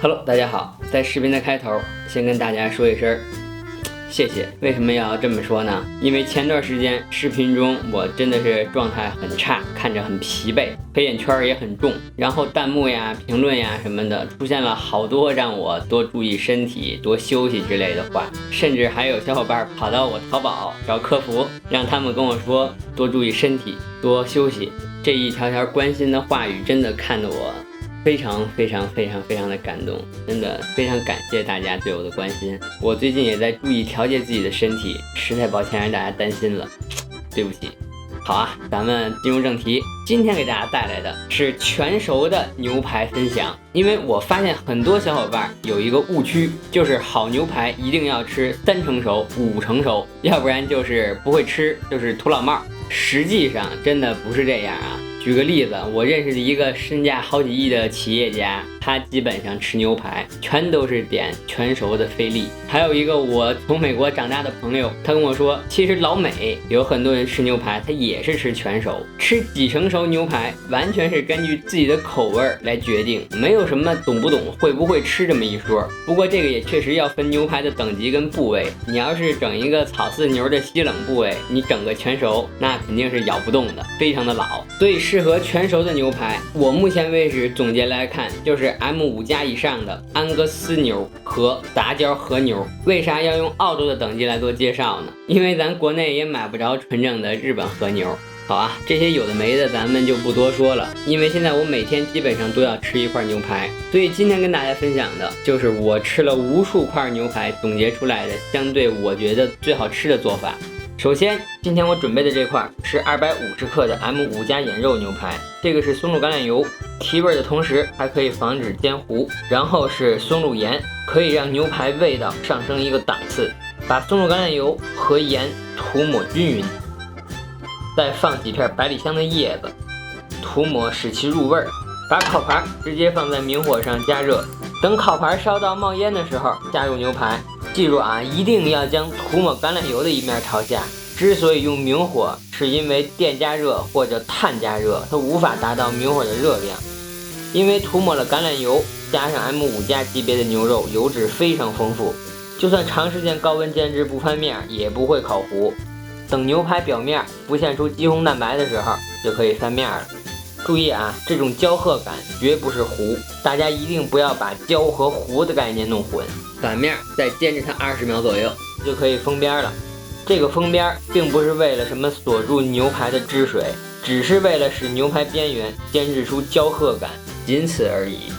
Hello， 大家好，在视频的开头，先跟大家说一声谢谢。为什么要这么说呢？因为前段时间视频中我真的是状态很差，看着很疲惫，黑眼圈也很重，然后弹幕呀、评论呀什么的出现了好多让我多注意身体、多休息之类的话，甚至还有小伙伴跑到我淘宝找客服，让他们跟我说多注意身体、多休息。这一条条关心的话语，真的看得我非常的感动，真的非常感谢大家对我的关心。我最近也在注意调节自己的身体，实在抱歉让大家担心了，对不起。好啊，咱们进入正题，今天给大家带来的是全熟的牛排分享。因为我发现很多小伙伴有一个误区，就是好牛排一定要吃3成熟、5成熟，要不然就是不会吃，就是土老帽。实际上真的不是这样啊。举个例子，我认识的一个身价好几亿的企业家，他基本上吃牛排全都是点全熟的菲力。还有一个我从美国长大的朋友，他跟我说，其实老美有很多人吃牛排，他也是吃全熟，吃几成熟牛排完全是根据自己的口味来决定，没有什么懂不懂、会不会吃这么一说。不过这个也确实要分牛排的等级跟部位，你要是整一个草饲牛的西冷部位，你整个全熟，那肯定是咬不动的，非常的老。所以适合全熟的牛排，我目前为止总结来看，就是 M5+ 以上的安格斯牛和杂交和牛。为啥要用澳洲的等级来做介绍呢？因为咱国内也买不着纯正的日本和牛。好啊，这些有的没的咱们就不多说了，因为现在我每天基本上都要吃一块牛排，所以今天跟大家分享的就是我吃了无数块牛排总结出来的相对我觉得最好吃的做法。首先，今天我准备的这块是250克的 M5+ 眼肉牛排，这个是松露橄榄油，提味的同时还可以防止煎糊。然后是松露盐，可以让牛排味道上升一个档次。把松露橄榄油和盐涂抹均匀，再放几片百里香的叶子，涂抹使其入味儿。把烤盘直接放在明火上加热，等烤盘烧到冒烟的时候，加入牛排。记住啊，一定要将涂抹橄榄油的一面朝下。之所以用明火，是因为电加热或者碳加热，它无法达到明火的热量。因为涂抹了橄榄油，加上 M5+ 级别的牛肉，油脂非常丰富，就算长时间高温煎制不翻面，也不会烤糊。等牛排表面浮现出肌红蛋白的时候，就可以翻面了。注意啊，这种焦褐感绝不是糊，大家一定不要把焦和糊的概念弄混。反面再煎制它20秒左右，就可以封边了。这个封边并不是为了什么锁住牛排的汁水，只是为了使牛排边缘煎制出焦褐感，仅此而已。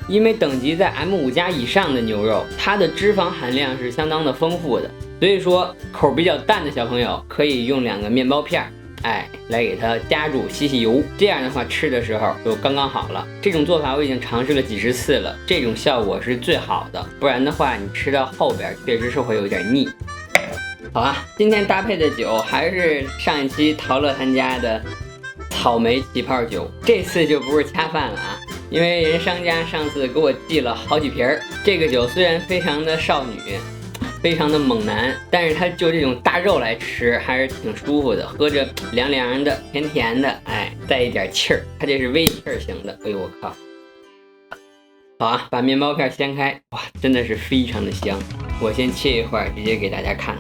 因为等级在 M5+ 以上的牛肉，它的脂肪含量是相当的丰富的，所以说口比较淡的小朋友可以用2个面包片来给它夹住吸油，这样的话吃的时候就刚刚好了。这种做法我已经尝试了几十次了，这种效果是最好的，不然的话你吃到后边确实是会有点腻。好啊，今天搭配的酒还是上一期陶乐他家的草莓起泡酒，这次就不是恰饭了啊，因为人商家上次给我寄了好几瓶儿。这个酒虽然非常的少女，非常的猛男，但是它就这种大肉来吃还是挺舒服的，喝着凉凉的、甜甜的，带一点气儿，它这是微气儿型的。哎呦我靠！好啊，把面包片掀开，哇，真的是非常的香。我先切一块，直接给大家看。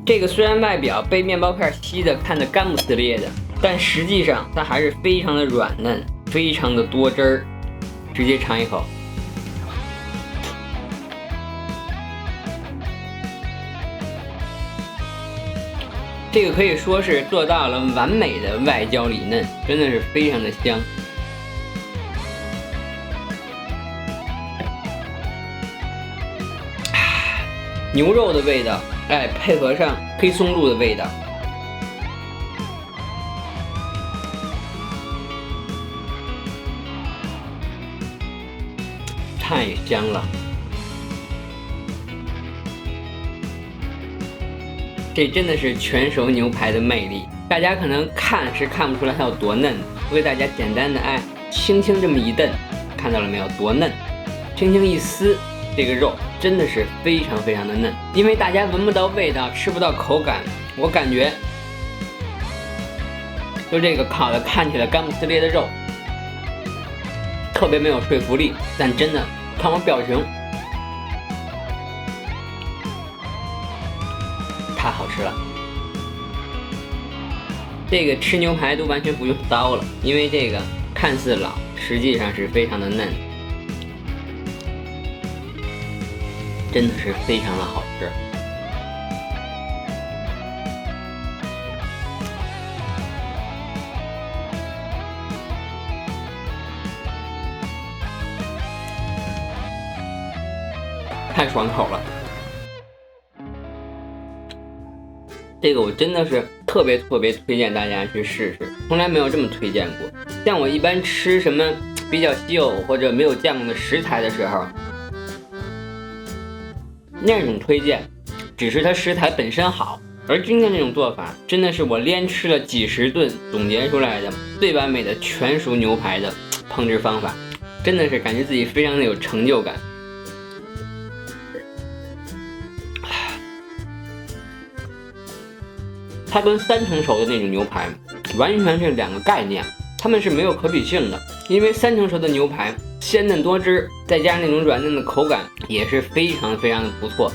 这个虽然外表被面包片吸的看得干不撕裂的，但实际上它还是非常的软嫩，非常的多汁儿。直接尝一口。这个可以说是做到了完美的外焦里嫩，真的是非常的香。牛肉的味道，配合上黑松露的味道，太香了。这真的是全熟牛排的魅力，大家可能看是看不出来它有多嫩，我给大家简单的轻轻这么一蹬，看到了没有多嫩，轻轻一撕，这个肉真的是非常非常的嫩。因为大家闻不到味道，吃不到口感，我感觉就这个烤的看起来干不撕裂的肉，特别没有说服力，但真的看我表情，太好吃了。这个吃牛排都完全不用刀了，因为这个看似老，实际上是非常的嫩，真的是非常的好吃。太爽口了，这个我真的是特别推荐大家去试试，从来没有这么推荐过。像我一般吃什么比较稀有或者没有见过的食材的时候，那种推荐只是它食材本身好，而今天这种做法真的是我连吃了几十顿总结出来的最完美的全熟牛排的烹制方法，真的是感觉自己非常的有成就感。它跟3成熟的那种牛排完全是2个概念，它们是没有可比性的。因为3成熟的牛排鲜嫩多汁，再加上那种软嫩的口感也是非常的不错。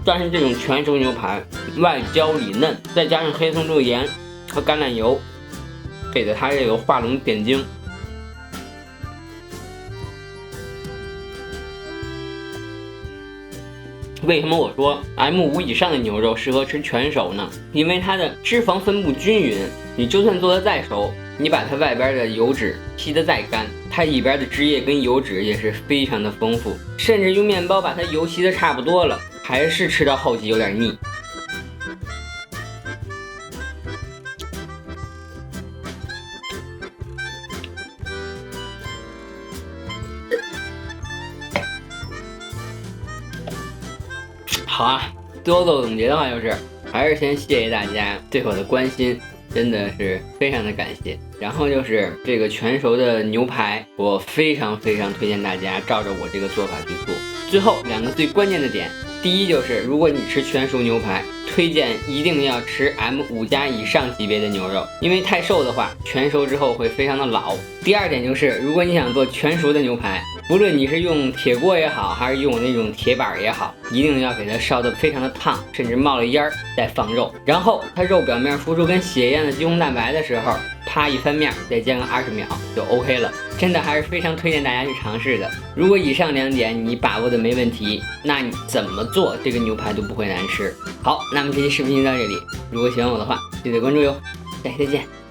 但是这种全熟牛排外焦里嫩，再加上黑松露盐和橄榄油，给了它这个画龙点睛。为什么我说 M5 以上的牛肉适合吃全熟呢？因为它的脂肪分布均匀，你就算做得再熟，你把它外边的油脂吸得再干，它里边的汁液跟油脂也是非常的丰富，甚至用面包把它油吸得差不多了，还是吃到后期有点腻。好啊，最后做总结的话就是还是先谢谢大家对我的关心，真的是非常的感谢。然后就是这个全熟的牛排，我非常推荐大家照着我这个做法去做。最后2个最关键的点，第一就是如果你吃全熟牛排，推荐一定要吃 M5 加以上级别的牛肉，因为太瘦的话全熟之后会非常的老。第二点就是如果你想做全熟的牛排，无论你是用铁锅也好，还是用那种铁板也好，一定要给它烧得非常的烫，甚至冒了烟再放肉。然后它肉表面浮出跟血一样的肌红蛋白的时候，啪一翻面，再煎个20秒就 OK 了。真的还是非常推荐大家去尝试的。如果以上2点你把握的没问题，那你怎么做这个牛排都不会难吃。好，那么这期视频就到这里，如果喜欢我的话，记得关注哟，下期再见。